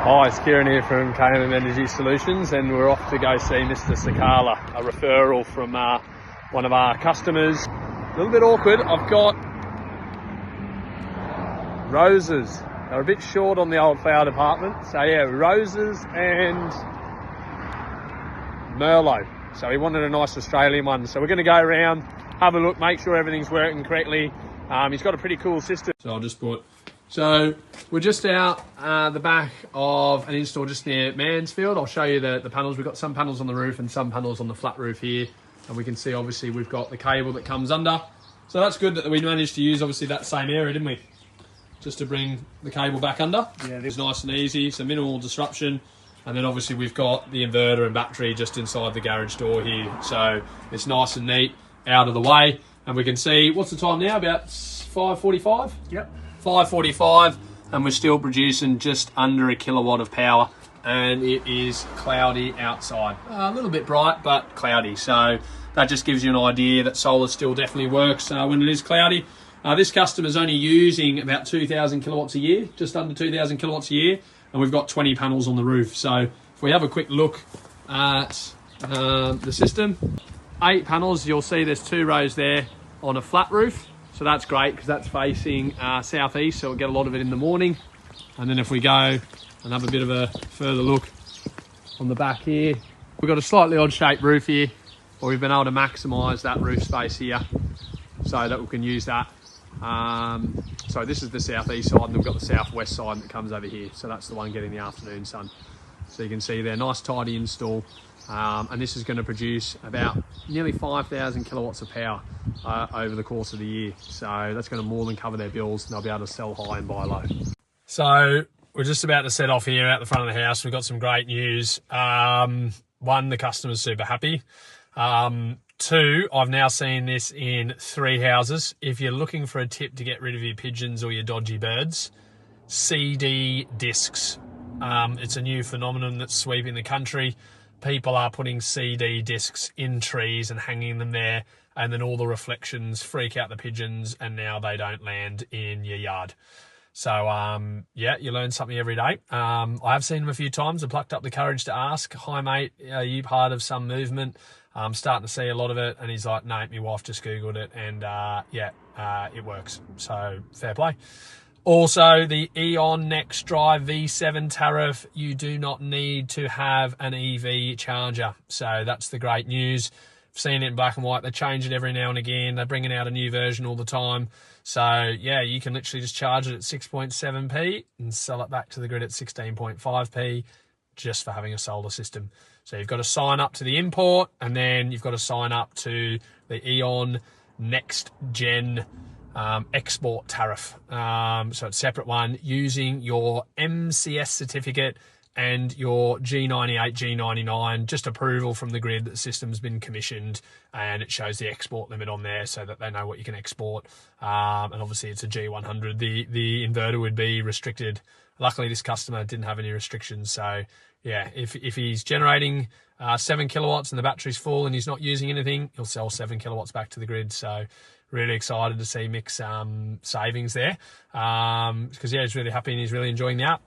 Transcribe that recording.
Hi, it's Kieran here from KM Energy Solutions, and we're off to go see Mr. Sakala, a referral from one of our customers. A little bit awkward, I've got roses. They're a bit short on the old flower department. So yeah, roses and Merlot. So he wanted a nice Australian one. So we're going to go around, have a look, make sure everything's working correctly. He's got a pretty cool system. So I'll just put... So we're just out the back of an install just near Mansfield. I'll show you the panels. We've got some panels on the roof and some panels on the flat roof here. And we can see, obviously, we've got the cable that comes under. So that's good that we managed to use, obviously, that same area, didn't we? Just to bring the cable back under. Yeah, it's nice and easy, so minimal disruption. And then, obviously, we've got the inverter and battery just inside the garage door here. So it's nice and neat, out of the way. And we can see, what's the time now? About 5:45? Yep. 5:45, and we're still producing just under a kilowatt of power, and it is cloudy outside. A little bit bright, but cloudy. So that just gives you an idea that solar still definitely works when it is cloudy. This customer's only using about 2,000 kilowatts a year, just under 2,000 kilowatts a year, and we've got 20 panels on the roof. So if we have a quick look at the system, 8 panels, you'll see there's 2 rows there on a flat roof. So that's great because that's facing southeast, so we'll get a lot of it in the morning. And then if we go and have a bit of a further look on the back here, we've got a slightly odd shaped roof here, but we've been able to maximise that roof space here so that we can use that. So this is the southeast side, and we've got the southwest side that comes over here. So that's the one getting the afternoon sun. So you can see there, nice tidy install. And this is going to produce about nearly 5,000 kilowatts of power over the course of the year. So that's going to more than cover their bills, and they'll be able to sell high and buy low. So we're just about to set off here out the front of the house. We've got some great news. 1, the customer's super happy. 2, I've now seen this in 3 houses. If you're looking for a tip to get rid of your pigeons or your dodgy birds, CD discs. It's a new phenomenon that's sweeping the country. People are putting CD discs in trees and hanging them there, and then all the reflections freak out the pigeons, and now they don't land in your yard. So, yeah, you learn something every day. I have seen him a few times. I plucked up the courage to ask, "Hi, mate, are you part of some movement?" I'm starting to see a lot of it, and he's like, "No, my wife just Googled it, and it works." So, fair play. Also, the Eon Next Drive V7 tariff, you do not need to have an EV charger. So that's the great news. I've seen it in black and white. They change it every now and again. They're bringing out a new version all the time. So, yeah, you can literally just charge it at 6.7p and sell it back to the grid at 16.5p just for having a solar system. So you've got to sign up to the import, and then you've got to sign up to the Eon Next Gen export tariff. So it's a separate one using your MCS certificate and your G98, G99, just approval from the grid that the system's been commissioned, and it shows the export limit on there so that they know what you can export. And obviously it's a G100. The inverter would be restricted. Luckily this customer didn't have any restrictions. So yeah, if he's generating 7 kilowatts and the battery's full and he's not using anything, he'll sell 7 kilowatts back to the grid. So really excited to see Mick's savings there, because yeah, he's really happy and he's really enjoying the app.